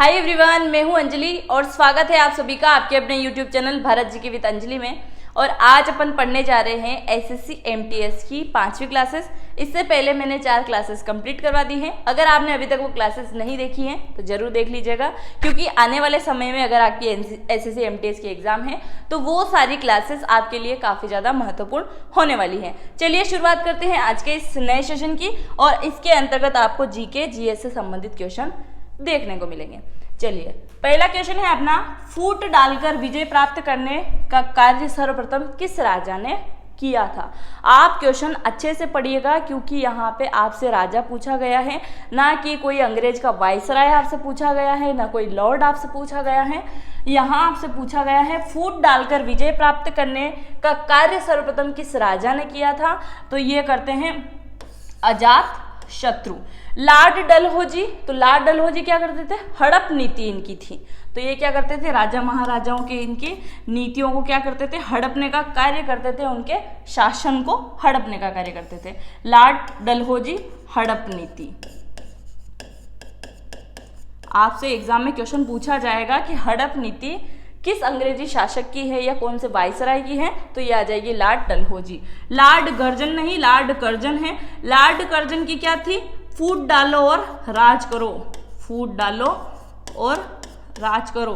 Hi everyone, मैं हूं अंजलि और स्वागत है आप सभी का आपके अपने यूट्यूब चैनल भारत जी की विद अंजलि में। और आज अपन पढ़ने जा रहे हैं एसएससी एमटीएस की 5वीं क्लासेस। इससे पहले मैंने 4 क्लासेस कंप्लीट करवा दी हैं। अगर आपने अभी तक वो क्लासेस नहीं देखी हैं तो जरूर देख लीजिएगा, क्योंकि आने वाले समय में अगर आपकी एसएससी एमटीएस की एग्जाम है तो वो सारी क्लासेस आपके लिए काफ़ी ज़्यादा महत्वपूर्ण होने वाली हैं। चलिए शुरुआत करते हैं आज के इस नए सेशन की, और इसके अंतर्गत आपको जीके जीएस से संबंधित क्वेश्चन देखने को मिलेंगे। चलिए, पहला क्वेश्चन है अपना, फूट डालकर विजय प्राप्त करने का कार्य सर्वप्रथम किस राजा ने किया था। आप क्वेश्चन अच्छे से पढ़िएगा, क्योंकि यहाँ पे आपसे राजा पूछा गया है, ना कि कोई अंग्रेज का वाइसराय आपसे पूछा गया है, ना कोई लॉर्ड आपसे पूछा गया है। यहाँ आपसे पूछा गया है फूट डालकर विजय प्राप्त करने का कार्य सर्वप्रथम किस राजा ने किया था। तो ये करते हैं अजात शत्रु। लॉर्ड डलहौजी, तो लॉर्ड डलहौजी क्या करते थे, हड़प नीति इनकी थी। तो ये क्या करते थे, राजा महाराजाओं के इनकी नीतियों को क्या करते थे, हड़पने का कार्य करते थे, उनके शासन को हड़पने का कार्य करते थे। लॉर्ड डलहौजी हड़प नीति। आपसे एग्जाम में क्वेश्चन पूछा जाएगा कि हड़प नीति किस अंग्रेजी शासक की है या कौन से वाइसराय की है, तो ये आ जाएगी लॉर्ड डलहौजी। लॉर्ड कर्जन नहीं, लॉर्ड कर्जन है। लॉर्ड कर्जन की क्या थी, फूट डालो और राज करो। फूट डालो और राज करो।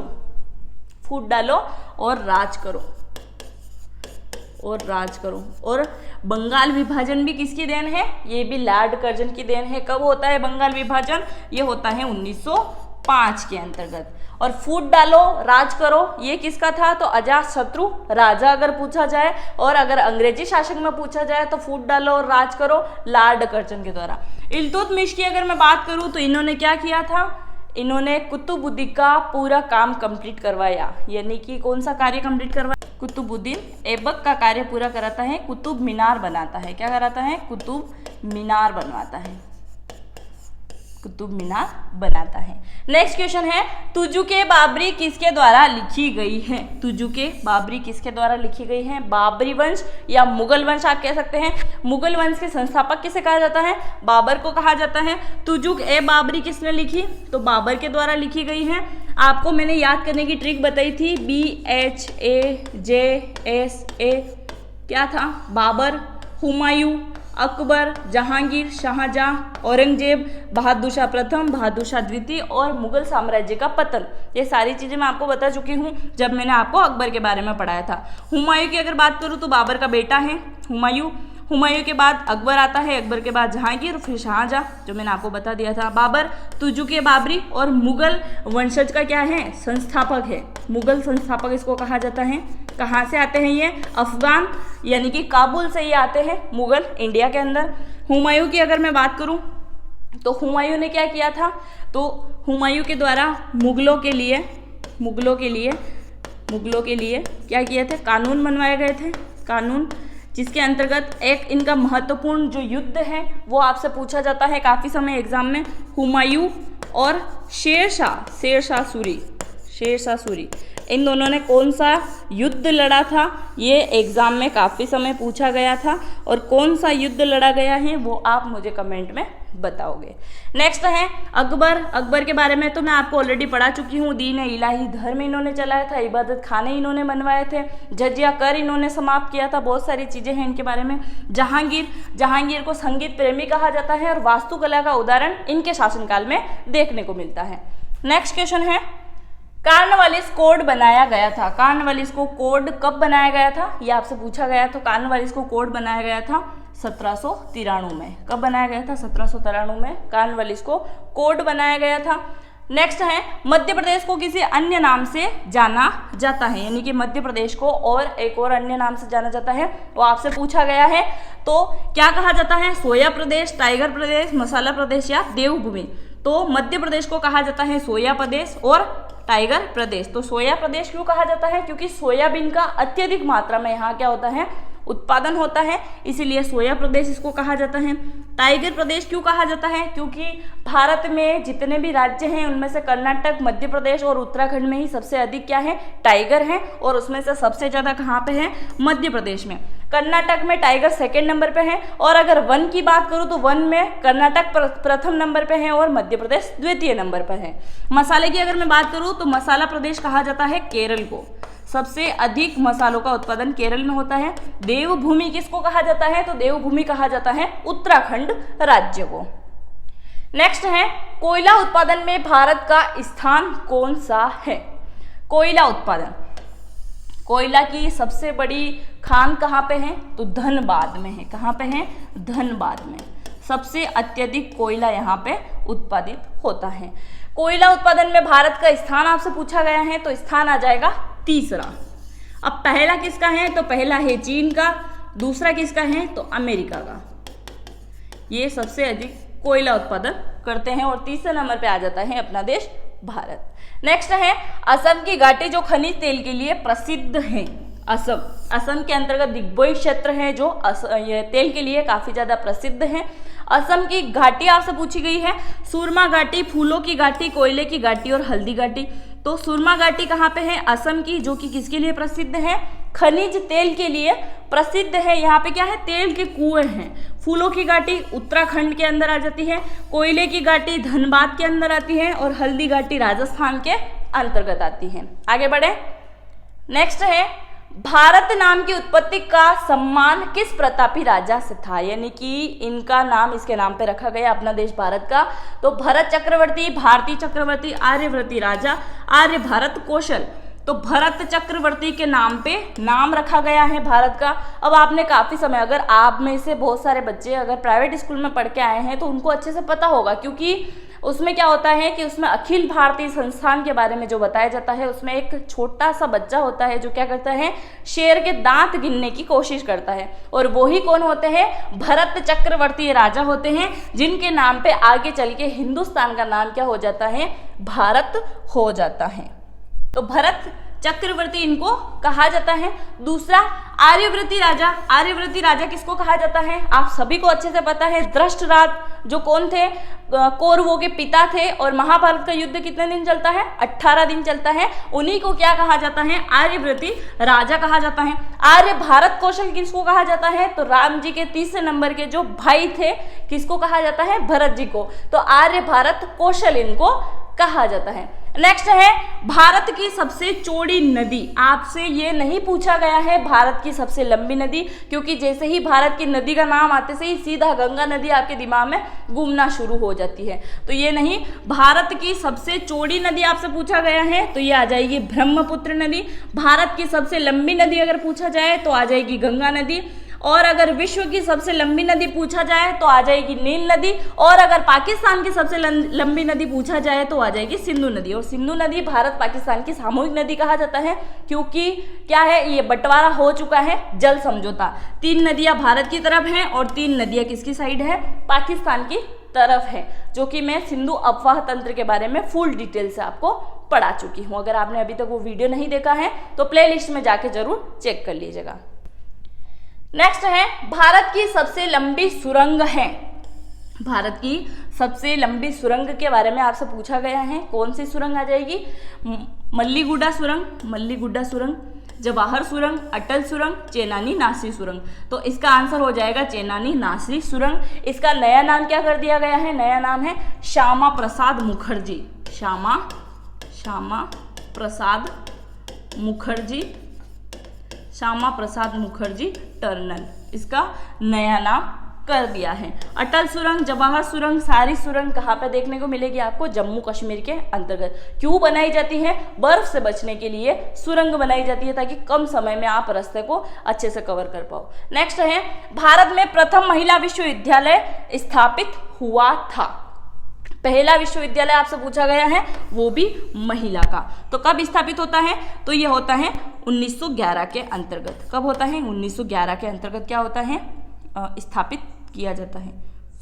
फूट डालो और राज करो। और राज करो। और बंगाल विभाजन भी किसकी देन है, ये भी लॉर्ड कर्जन की देन है। कब होता है बंगाल विभाजन, ये होता है 1905 के अंतर्गत। और फूट डालो राज करो ये किसका था, तो अजात शत्रु राजा अगर पूछा जाए, और अगर अंग्रेजी शासक में पूछा जाए तो फूट डालो और राज करो लॉर्ड कर्जन के द्वारा। इल्तुतमिश की अगर मैं बात करूं तो इन्होंने क्या किया था, इन्होंने कुतुबुद्दीन का पूरा काम कंप्लीट करवाया। यानी कि कौन सा कार्य कंप्लीट करवाया, कुतुबुद्दीन ऐबक का कार्य पूरा कराता है, कुतुब मीनार बनाता है। क्या कराता है, कुतुब मीनार बनवाता है। कुतुब मीनार बनाता है। नेक्स्ट क्वेश्चन है, तुजुके बाबरी किसके द्वारा लिखी गई है। तुजुके बाबरी किसके द्वारा लिखी गई है, बाबरी वंश या मुगल वंश आप कह सकते हैं। मुगल वंश के संस्थापक किसे कहा जाता है, बाबर को कहा जाता है। तुजुक ए बाबरी किसने लिखी, तो बाबर के द्वारा लिखी गई है। आपको मैंने याद करने की ट्रिक बताई थी, BHAJSA क्या था, बाबर, हुमायूं, अकबर, जहांगीर, शाहजहां, औरंगजेब, बहादुर शाह प्रथम, बहादुर शाह द्वितीय और मुगल साम्राज्य का पतन। ये सारी चीज़ें मैं आपको बता चुकी हूँ जब मैंने आपको अकबर के बारे में पढ़ाया था। हुमायूं की अगर बात करूँ तो बाबर का बेटा है हुमायूं। हुमायूं के बाद अकबर आता है, अकबर के बाद जहांगीर, फिर शाहजहां, जो मैंने आपको बता दिया था। बाबर तुजुके बाबरी और मुगल वंशज का क्या है, संस्थापक है। मुगल संस्थापक इसको कहा जाता है। कहाँ से आते हैं ये, अफगान यानी कि काबुल से ये आते हैं मुगल इंडिया के अंदर। हुमायूं की अगर मैं बात करूं तो हुमायूं ने क्या किया था, तो हुमायूं के द्वारा मुगलों के लिए क्या किए थे, कानून बनवाए गए थे। कानून जिसके अंतर्गत एक इनका महत्वपूर्ण जो युद्ध है वो आपसे पूछा जाता है काफ़ी समय एग्जाम में, हुमायूं और शेरशाह सूरी, इन दोनों ने कौन सा युद्ध लड़ा था, ये एग्जाम में काफ़ी समय पूछा गया था। और कौन सा युद्ध लड़ा गया है वो आप मुझे कमेंट में बताओगे। नेक्स्ट है अकबर। अकबर के बारे में तो मैं आपको ऑलरेडी पढ़ा चुकी हूँ। दीन इलाही धर्म इन्होंने चलाया था, इबादत खाने इन्होंने बनवाए थे, जजिया कर इन्होंने समाप्त किया था, बहुत सारी चीज़ें हैं इनके बारे में। जहांगीर को संगीत प्रेमी कहा जाता है, और वास्तुकला का उदाहरण इनके शासनकाल में देखने को मिलता है। नेक्स्ट क्वेश्चन है, कार्नवालिस कोड बनाया गया था। कार्नवालिस को कोड कब बनाया गया था, ये आपसे पूछा गया। तो कार्नवालिस को कोड बनाया गया था 1793 में। कब बनाया गया था, 1793 में कार्नवालिस को कोड बनाया गया था। नेक्स्ट है, मध्य प्रदेश को किसी अन्य नाम से जाना जाता है। यानी कि मध्य प्रदेश को और एक और अन्य नाम से जाना जाता है, वो आपसे पूछा गया है। तो क्या कहा जाता है, सोया प्रदेश, टाइगर प्रदेश, मसाला प्रदेश या देवभूमि। तो मध्य प्रदेश को कहा जाता है सोया प्रदेश और टाइगर प्रदेश। तो सोया प्रदेश क्यों कहा जाता है, क्योंकि सोयाबीन का अत्यधिक मात्रा में यहाँ क्या होता है, उत्पादन होता है, इसीलिए सोया प्रदेश इसको कहा जाता है। टाइगर प्रदेश क्यों कहा जाता है? क्योंकि भारत में जितने भी राज्य हैं उनमें से कर्नाटक, मध्य प्रदेश और उत्तराखंड में ही सबसे अधिक क्या है, टाइगर है, और उसमें से सबसे ज़्यादा कहाँ पे है, मध्य प्रदेश में। कर्नाटक में टाइगर सेकेंड नंबर पे है, और अगर वन की बात करूँ तो वन में कर्नाटक प्रथम नंबर पे है और मध्य प्रदेश द्वितीय नंबर पर है। मसाले की अगर मैं बात करूँ तो मसाला प्रदेश कहा जाता है केरल को, सबसे अधिक मसालों का उत्पादन केरल में होता है। देवभूमि किसको कहा जाता है? तो देवभूमि कहा जाता है उत्तराखंड राज्य को। नेक्स्ट है कोयला उत्पादन में भारत का स्थान कौन सा है? कोयला उत्पादन, कोयला की सबसे बड़ी खान कहाँ पे है? तो धनबाद में है। कहाँ पे है? धनबाद में सबसे अत्यधिक कोयला यहाँ पे उत्पादित होता है। कोयला उत्पादन में भारत का स्थान आपसे पूछा गया है, तो स्थान आ जाएगा तीसरा। अब पहला किसका है? तो पहला है चीन का, दूसरा किसका है? तो अमेरिका का। ये सबसे अधिक कोयला उत्पादन करते हैं, और तीसरे नंबर पे आ जाता है अपना देश भारत। नेक्स्ट है असम की घाटी जो खनिज तेल के लिए प्रसिद्ध है। असम के अंतर्गत दिग्बोई क्षेत्र है जो ये तेल के लिए काफी ज्यादा प्रसिद्ध है। असम की घाटी आपसे पूछी गई है, सुरमा घाटी, फूलों की घाटी, कोयले की घाटी और हल्दी घाटी। तो सुरमा घाटी कहाँ पे है? असम की, जो कि किसके लिए प्रसिद्ध है? खनिज तेल के लिए प्रसिद्ध है। यहाँ पे क्या है? तेल के कुएं हैं। फूलों की घाटी उत्तराखंड के अंदर आ जाती है, कोयले की घाटी धनबाद के अंदर आती है, और हल्दी घाटी राजस्थान के अंतर्गत आती है। आगे बढ़े। नेक्स्ट है भारत नाम की उत्पत्ति का सम्मान किस प्रतापी राजा से था? यानी कि इनका नाम इसके नाम पे रखा गया अपना देश भारत का। तो भरत चक्रवर्ती, भारती चक्रवर्ती, आर्यवर्ती राजा, आर्य भारत कौशल। तो भरत चक्रवर्ती के नाम पे नाम रखा गया है भारत का। अब आपने काफ़ी समय, अगर आप में से बहुत सारे बच्चे अगर प्राइवेट स्कूल में पढ़ के आए हैं तो उनको अच्छे से पता होगा, क्योंकि उसमें क्या होता है कि उसमें अखिल भारतीय संस्थान के बारे में जो बताया जाता है, उसमें एक छोटा सा बच्चा होता है जो क्या करता है, शेर के दांत गिनने की कोशिश करता है, और वो ही कौन होते हैं? भरत चक्रवर्ती राजा होते हैं, जिनके नाम पे आगे चल के हिंदुस्तान का नाम क्या हो जाता है? भारत हो जाता है। तो भरत चक्रवर्ती इनको कहा जाता है। दूसरा आर्यवर्ती राजा, आर्यवर्ती राजा किसको कहा जाता है? आप सभी को अच्छे से पता है, धृष्टराज जो कौन थे? कौरवों के पिता थे, और महाभारत का युद्ध कितने दिन चलता है? 18 दिन चलता है। उन्हीं को क्या कहा जाता है? आर्यवर्ती राजा कहा जाता है। आर्य भारत कौशल किसको कहा जाता है? तो राम जी के तीसरे नंबर के जो भाई थे, किसको कहा जाता है? भरत जी को। तो आर्य भारत कौशल इनको कहा जाता है। नेक्स्ट है भारत की सबसे चौड़ी नदी। आपसे ये नहीं पूछा गया है भारत की सबसे लंबी नदी, क्योंकि जैसे ही भारत की नदी का नाम आते से ही सीधा गंगा नदी आपके दिमाग में घूमना शुरू हो जाती है। तो ये नहीं, भारत की सबसे चौड़ी नदी आपसे पूछा गया है तो ये आ जाएगी ब्रह्मपुत्र नदी। भारत की सबसे लंबी नदी अगर पूछा जाए तो आ जाएगी गंगा नदी, और अगर विश्व की सबसे लंबी नदी पूछा जाए तो आ जाएगी नील नदी, और अगर पाकिस्तान की सबसे लंबी नदी पूछा जाए तो आ जाएगी सिंधु नदी। और सिंधु नदी भारत पाकिस्तान की सामूहिक नदी कहा जाता है, क्योंकि क्या है, ये बंटवारा हो चुका है जल समझौता। 3 नदियां भारत की तरफ हैं और 3 नदियां किसकी साइड है? पाकिस्तान की तरफ है, जो कि मैं सिंधु अफवाह तंत्र के बारे में फुल डिटेल से आपको पढ़ा चुकी हूँ। अगर आपने अभी तक वो वीडियो नहीं देखा है तो प्ले लिस्ट में जाके जरूर चेक कर लीजिएगा। नेक्स्ट है भारत की सबसे लंबी सुरंग है। भारत की सबसे लंबी सुरंग के बारे में आपसे पूछा गया है। कौन सी सुरंग आ जाएगी? मल्लीगुड्डा सुरंग, मल्लीगुड्डा सुरंग, जवाहर सुरंग, अटल सुरंग, चेनानी नासरी सुरंग। तो इसका आंसर हो जाएगा चेनानी नासरी सुरंग। इसका नया नाम क्या कर दिया गया है? नया नाम है श्यामा प्रसाद मुखर्जी। श्यामा प्रसाद मुखर्जी, श्यामा प्रसाद मुखर्जी टर्नल, इसका नया नाम कर दिया है। अटल सुरंग, जवाहर सुरंग, सारी सुरंग कहाँ पे देखने को मिलेगी आपको? जम्मू कश्मीर के अंतर्गत। क्यों बनाई जाती है? बर्फ से बचने के लिए सुरंग बनाई जाती है, ताकि कम समय में आप रास्ते को अच्छे से कवर कर पाओ। नेक्स्ट है भारत में प्रथम महिला विश्वविद्यालय स्थापित हुआ था। पहला विश्वविद्यालय आपसे पूछा गया है, वो भी महिला का। तो कब स्थापित होता है? तो ये होता है 1911 के अंतर्गत। कब होता है? 1911 के अंतर्गत क्या होता है? स्थापित किया जाता है।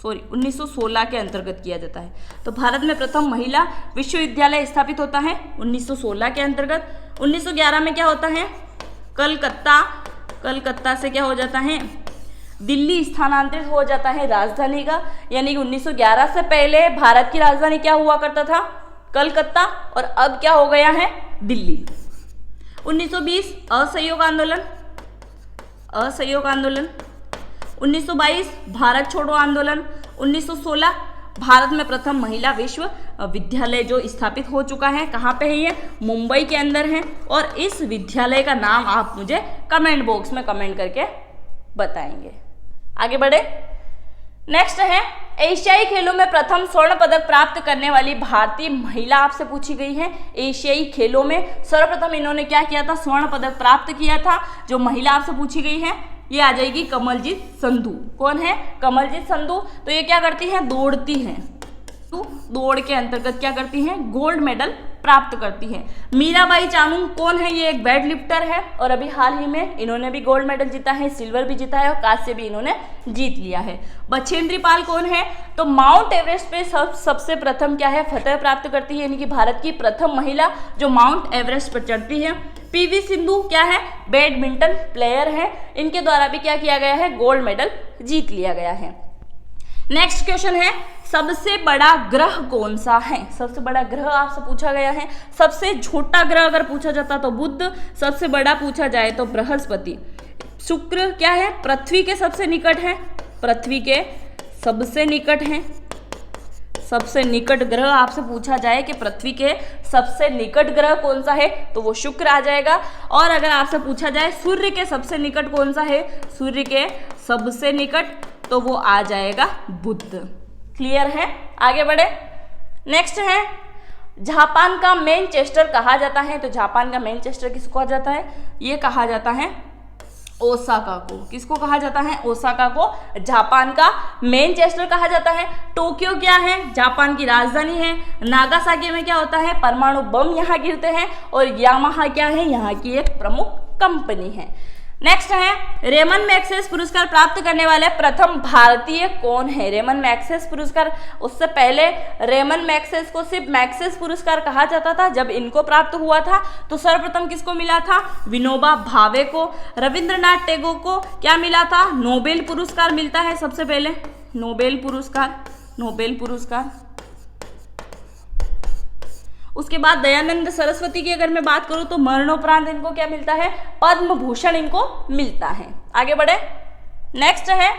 1916 के अंतर्गत किया जाता है। तो भारत में प्रथम महिला विश्वविद्यालय स्थापित होता है 1916 के अंतर्गत। 1911 में क्या होता है? कलकत्ता कलकत्ता से क्या हो जाता है, दिल्ली स्थानांतरित हो जाता है राजधानी का। यानी कि 1911 से पहले भारत की राजधानी क्या हुआ करता था, कलकत्ता, और अब क्या हो गया है, दिल्ली। 1920 असहयोग आंदोलन, 1922 भारत छोड़ो आंदोलन, 1916 भारत में प्रथम महिला विश्वविद्यालय जो स्थापित हो चुका है, कहाँ पे है ये, मुंबई के अंदर है। और इस विद्यालय का नाम आप मुझे कमेंट बॉक्स में कमेंट करके बताएंगे। आगे बढ़े, नेक्स्ट है एशियाई खेलों में प्रथम स्वर्ण पदक प्राप्त करने वाली भारतीय महिला आपसे पूछी गई है। एशियाई खेलों में सर्वप्रथम इन्होंने क्या किया था, स्वर्ण पदक प्राप्त किया था। जो महिला आपसे पूछी गई है ये आ जाएगी कमलजीत संधू। कौन है, कमलजीत संधू। तो ये क्या करती हैं, दौड़ती हैं, दौड़ के अंतर्गत क्या करती हैं, गोल्ड मेडल प्राप्त करती हैं। मीराबाई चानू कौन है, ये एक वेट लिफ्टर है और अभी हाल ही में इन्होंने भी गोल्ड मेडल जीता है, सिल्वर भी जीता है और कांस्य भी इन्होंने जीत लिया है। बछेंद्री पाल कौन है, तो माउंट एवरेस्ट पे सबसे प्रथम क्या है, फतह प्राप्त करती है, यानी कि भारत की प्रथम महिला जो माउंट एवरेस्ट पर चढ़ती है। पीवी सिंधु क्या है, बैडमिंटन प्लेयर है, इनके द्वारा भी क्या किया गया है, गोल्ड मेडल जीत लिया गया है। नेक्स्ट क्वेश्चन है सबसे बड़ा ग्रह कौन सा है, सबसे बड़ा ग्रह आपसे पूछा गया है। सबसे छोटा ग्रह अगर पूछा जाता तो बुध, सबसे बड़ा पूछा जाए तो बृहस्पति। शुक्र क्या है, पृथ्वी के सबसे निकट है, पृथ्वी के सबसे निकट है। सबसे निकट ग्रह आपसे पूछा जाए कि पृथ्वी के सबसे निकट ग्रह कौन सा है तो वो शुक्र आ जाएगा। और अगर आपसे पूछा जाए सूर्य के सबसे निकट कौन सा है, सूर्य के सबसे निकट तो वो आ जाएगा बुध। क्लियर है, आगे बढ़े। नेक्स्ट है जापान का मैनचेस्टर कहा जाता है, तो जापान का मैनचेस्टर किसको कहा जाता है, ये कहा जाता है ओसाका को। किसको कहा जाता है, ओसाका को जापान का मैनचेस्टर कहा जाता है। टोक्यो क्या है, जापान की राजधानी है। नागासाकी में क्या होता है, परमाणु बम यहाँ गिरते हैं। और यामाहा क्या है, यहाँ की एक प्रमुख कंपनी है। नेक्स्ट है रेमन मैग्सेस पुरस्कार प्राप्त करने वाले प्रथम भारतीय कौन है। रेमन मैग्सेस पुरस्कार, उससे पहले रेमन मैग्सेस को सिर्फ मैग्सेस पुरस्कार कहा जाता था। जब इनको प्राप्त हुआ था तो सर्वप्रथम किसको मिला था, विनोबा भावे को। रविंद्रनाथ टैगोर को क्या मिला था, नोबेल पुरस्कार मिलता है सबसे पहले, नोबेल पुरस्कार, नोबेल पुरस्कार। उसके बाद दयानंद सरस्वती की अगर मैं बात करूं तो मरणोपरांत इनको क्या मिलता है, पद्म भूषण इनको मिलता है। आगे बढ़े, नेक्स्ट है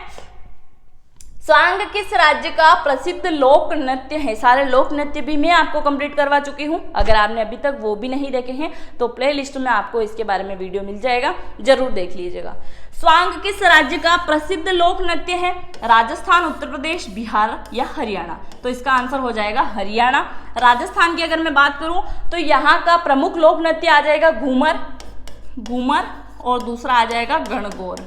स्वांग किस राज्य का प्रसिद्ध लोक नृत्य है। सारे लोक नृत्य भी मैं आपको कंप्लीट करवा चुकी हूं, अगर आपने अभी तक वो भी नहीं देखे हैं तो प्लेलिस्ट में आपको इसके बारे में वीडियो मिल जाएगा, जरूर देख लीजिएगा। स्वांग किस राज्य का प्रसिद्ध लोक नृत्य है, राजस्थान, उत्तर प्रदेश, बिहार या हरियाणा। तो इसका आंसर हो जाएगा हरियाणा। राजस्थान की अगर मैं बात करूं तो यहाँ का प्रमुख लोक नृत्य आ जाएगा घूमर, घूमर, और दूसरा आ जाएगा गणगौर,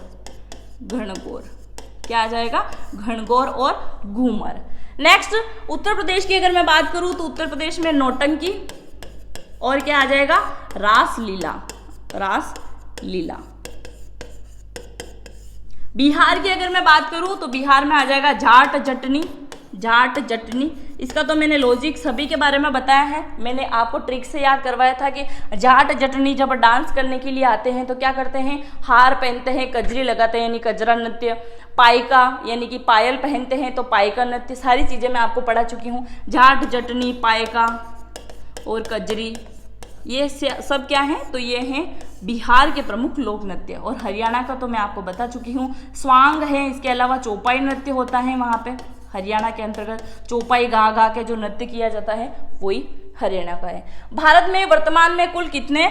गणगौर। क्या आ जाएगा, घनगौर और घूमर। नेक्स्ट उत्तर प्रदेश की अगर मैं बात करूं तो उत्तर प्रदेश में नौटंकी और क्या आ जाएगा, रासलीला, रासलीला। बिहार की अगर मैं बात करूं तो बिहार में आ जाएगा जाट जटनी, जाट जटनी। इसका तो मैंने लॉजिक सभी के बारे में बताया है, मैंने आपको ट्रिक से याद करवाया था कि जाट जटनी जब डांस करने के लिए आते हैं तो क्या करते हैं, हार पहनते हैं, कजरी लगाते हैं यानी कजरा नृत्य, पायका यानी कि पायल पहनते हैं तो पायका नृत्य। सारी चीज़ें मैं आपको पढ़ा चुकी हूँ, जाट जटनी, पायका और कजरी, ये सब क्या है, तो ये हैं बिहार के प्रमुख लोक नृत्य। और हरियाणा का तो मैं आपको बता चुकी हूँ, स्वांग है, इसके अलावा चौपाई नृत्य होता है वहाँ पे हरियाणा के अंतर्गत, चौपाई गा गा के जो नृत्य किया जाता है वही हरियाणा का है। भारत में वर्तमान में कुल कितने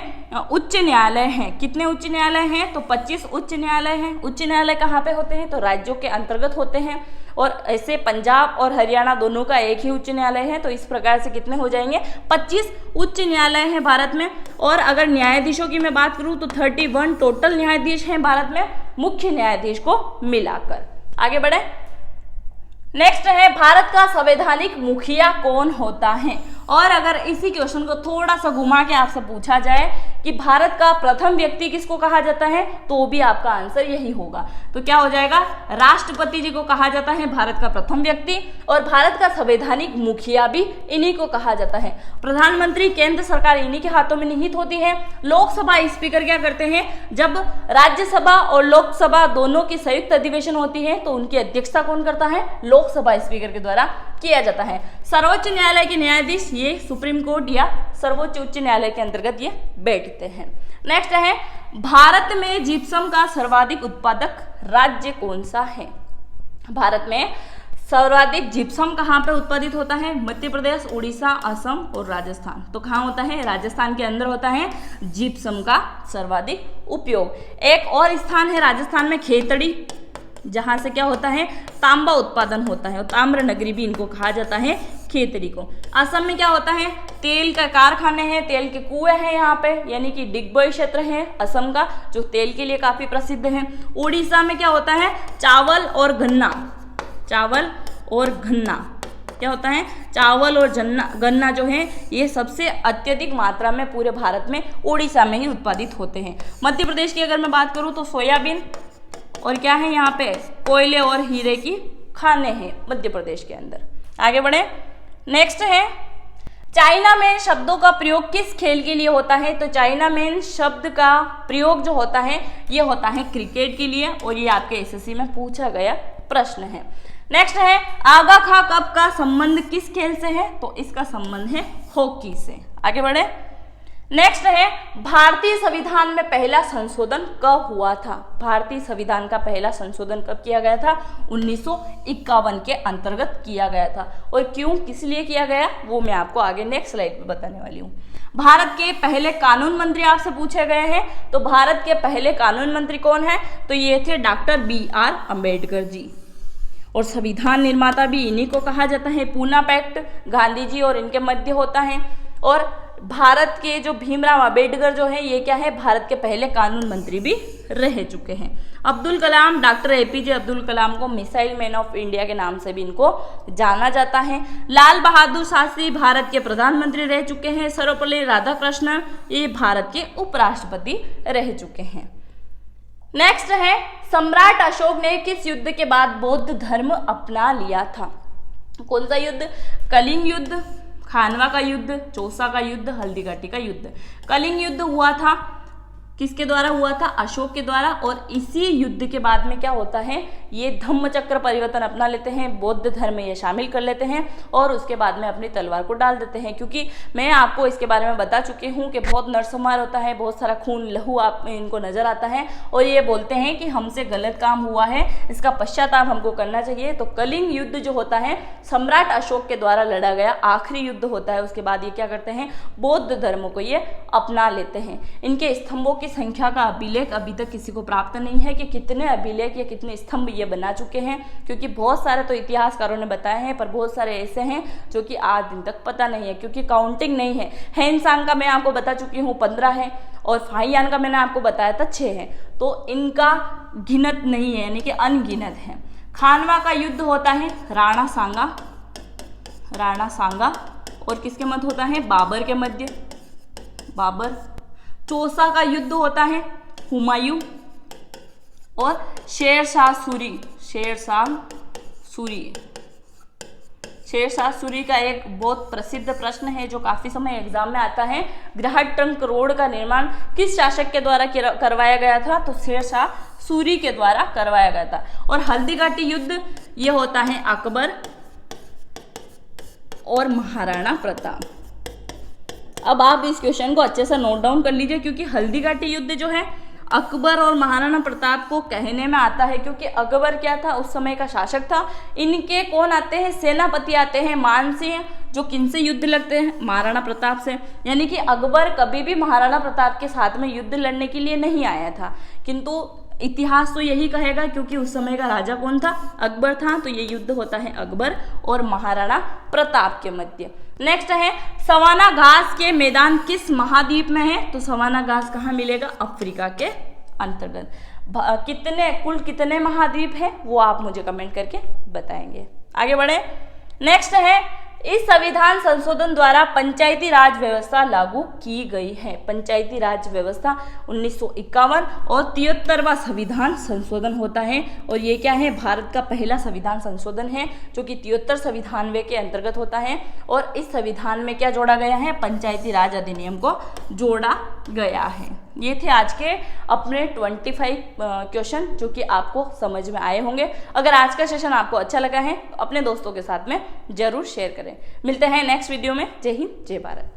उच्च न्यायालय हैं, कितने उच्च न्यायालय हैं, तो 25 उच्च न्यायालय हैं। उच्च न्यायालय कहाँ पे होते हैं, तो राज्यों के अंतर्गत होते हैं। और ऐसे पंजाब और हरियाणा दोनों का एक ही उच्च न्यायालय है, तो इस प्रकार से कितने हो जाएंगे, 25 उच्च न्यायालय हैं भारत में। और अगर न्यायाधीशों की मैं बात करूँ तो 31 टोटल न्यायाधीश हैं भारत में, मुख्य न्यायाधीश को मिलाकर। आगे बढ़े, नेक्स्ट है भारत का संवैधानिक मुखिया कौन होता है। और अगर इसी क्वेश्चन को थोड़ा सा घुमा के आपसे पूछा जाए कि भारत का प्रथम व्यक्ति किसको कहा जाता है, तो भी आपका आंसर यही होगा। तो क्या हो जाएगा, राष्ट्रपति जी को कहा जाता है भारत का प्रथम व्यक्ति, और भारत का संवैधानिक मुखिया भी इन्हीं को कहा जाता है। प्रधानमंत्री, केंद्र सरकार इन्हीं के हाथों में निहित होती है। लोकसभा स्पीकर क्या करते हैं, जब राज्यसभा और लोकसभा दोनों की संयुक्त अधिवेशन होती है तो उनकी अध्यक्षता कौन करता है, लोकसभा स्पीकर के द्वारा किया जाता है। सर्वोच्च न्यायालय के न्यायाधीश ये सुप्रीम कोर्ट या सर्वोच्च उच्च न्यायालय के अंतर्गत ये बैठते हैं। नेक्स्ट है, भारत में जिप्सम का सर्वाधिक उत्पादक राज्य कौन सा है। भारत में सर्वाधिक जिप्सम कहाँ पर उत्पादित होता है, मध्य प्रदेश, उड़ीसा, असम और राजस्थान। तो कहाँ होता है, राजस्थान के अंदर होता है जिप्सम का सर्वाधिक उपयोग। एक और स्थान है राजस्थान में खेतड़ी, जहां से क्या होता है, तांबा उत्पादन होता है, और ताम्र नगरी भी इनको कहा जाता है, खेतड़ी को। असम में क्या होता है, तेल का कारखाने हैं, तेल के कुएं हैं यहाँ पे, यानी कि डिगबोई क्षेत्र है असम का, जो तेल के लिए काफी प्रसिद्ध है। उड़ीसा में क्या होता है, चावल और गन्ना, चावल और गन्ना क्या होता है, चावल और गन्ना जो है ये सबसे अत्यधिक मात्रा में पूरे भारत में उड़ीसा में ही उत्पादित होते हैं। मध्य प्रदेश की अगर मैं बात करूँ तो सोयाबीन और क्या है यहाँ पे, कोयले और हीरे की खानें हैं मध्य प्रदेश के अंदर। आगे बढ़े, नेक्स्ट है, चाइना मैन शब्दों का प्रयोग किस खेल के लिए होता है। तो चाइना मैन शब्द का प्रयोग जो होता है ये होता है क्रिकेट के लिए, और ये आपके एसएससी में पूछा गया प्रश्न है। नेक्स्ट है, आगा खा कप का संबंध किस खेल से है, तो इसका संबंध है हॉकी से। आगे बढ़े, नेक्स्ट है, भारतीय संविधान में पहला संशोधन कब हुआ था। भारतीय संविधान का पहला संशोधन कब किया गया था, 1951 के अंतर्गत किया गया था, और क्यों, किस लिए किया गया, वो मैं आपको आगे नेक्स्ट स्लाइड में बताने वाली हूँ। भारत के पहले कानून मंत्री आपसे पूछे गए हैं, तो भारत के पहले कानून मंत्री कौन है, तो ये थे डॉक्टर BR अम्बेडकर जी, और संविधान निर्माता भी इन्हीं को कहा जाता है। पूना पैक्ट गांधी जी और इनके मध्य होता है, और भारत के जो भीमराव अम्बेडकर जो है ये क्या है, भारत के पहले कानून मंत्री भी रह चुके हैं। अब्दुल कलाम, डॉक्टर APJ अब्दुल कलाम को मिसाइल मैन ऑफ इंडिया के नाम से भी इनको जाना जाता है। लाल बहादुर शास्त्री भारत के प्रधानमंत्री रह चुके हैं। सर्वपल्ली राधाकृष्णन ये भारत के उपराष्ट्रपति रह चुके हैं। नेक्स्ट है, सम्राट अशोक ने किस युद्ध के बाद बौद्ध धर्म अपना लिया था। कौन सा युद्ध, कलिंग युद्ध, खानवा का युद्ध, चौसा का युद्ध, हल्दीघाटी का युद्ध। कलिंग युद्ध हुआ था, किसके द्वारा हुआ था, अशोक के द्वारा, और इसी युद्ध के बाद में क्या होता है, ये धम्म चक्र परिवर्तन अपना लेते हैं, बौद्ध धर्म में ये शामिल कर लेते हैं, और उसके बाद में अपनी तलवार को डाल देते हैं। क्योंकि मैं आपको इसके बारे में बता चुकी हूँ कि बहुत नरसंहार होता है, बहुत सारा खून लहू आप इनको नजर आता है, और ये बोलते हैं कि हमसे गलत काम हुआ है, इसका पश्चाताप हमको करना चाहिए। तो कलिंग युद्ध जो होता है सम्राट अशोक के द्वारा लड़ा गया आखिरी युद्ध होता है। उसके बाद ये क्या करते हैं, बौद्ध धर्म को ये अपना लेते हैं। इनके स्तंभों की संख्या का अभिलेख अभी तक किसी को प्राप्त नहीं है कि कितने अभिलेख या कितने स्तंभ ये बना चुके हैं, क्योंकि बहुत सारे तो इतिहासकारों ने बताए हैं, पर बहुत सारे ऐसे हैं जो कि आज दिन तक पता नहीं है, क्योंकि काउंटिंग नहीं है। हैनसांग का मैं आपको बता चुकी हूँ 15 है, और फाहियान का मैंने आपको बताया था 6 है, तो इनका गिनत नहीं है, यानी कि अनगिनत है। खानवा का युद्ध होता है राणा सांगा और किसके मध्य होता है, बाबर के मध्य, बाबर। चौसा का युद्ध होता है हुमायूं और शेरशाह सूरी का एक बहुत प्रसिद्ध प्रश्न है जो काफी समय एग्जाम में आता है। ग्रहट ट्रंक रोड का निर्माण किस शासक के द्वारा करवाया गया था, तो शेरशाह सूरी के द्वारा करवाया गया था। और हल्दीघाटी युद्ध ये होता है अकबर और महाराणा प्रताप। अब आप इस क्वेश्चन को अच्छे से नोट डाउन कर लीजिए, क्योंकि हल्दीघाटी युद्ध जो है अकबर और महाराणा प्रताप को कहने में आता है, क्योंकि अकबर क्या था, उस समय का शासक था। इनके कौन आते हैं, सेनापति आते हैं मानसिंह, जो किनसे युद्ध लड़ते हैं, महाराणा प्रताप से। यानी कि अकबर कभी भी महाराणा प्रताप के साथ में युद्ध लड़ने के लिए नहीं आया था, किंतु इतिहास तो यही कहेगा, क्योंकि उस समय का राजा कौन था, अकबर था। तो ये युद्ध होता है अकबर और महाराणा प्रताप के मध्य। नेक्स्ट है सवाना घास के मैदान किस महाद्वीप में है, तो सवाना घास कहाँ मिलेगा, अफ्रीका के अंतर्गत। कुल कितने महाद्वीप है वो आप मुझे कमेंट करके बताएंगे। आगे बढ़े। नेक्स्ट है इस संविधान संशोधन द्वारा पंचायती राज व्यवस्था लागू की गई है। पंचायती राज व्यवस्था 1951 और 73वां संविधान संशोधन होता है। और ये क्या है, भारत का पहला संविधान संशोधन है जो कि 73 संविधान के अंतर्गत होता है। और इस संविधान में क्या जोड़ा गया है, पंचायती राज अधिनियम को जोड़ा गया है। ये थे आज के अपने 25 क्वेश्चन जो कि आपको समझ में आए होंगे। अगर आज का सेशन आपको अच्छा लगा है तो अपने दोस्तों के साथ में जरूर शेयर करें। मिलते हैं नेक्स्ट वीडियो में। जय हिंद, जय भारत।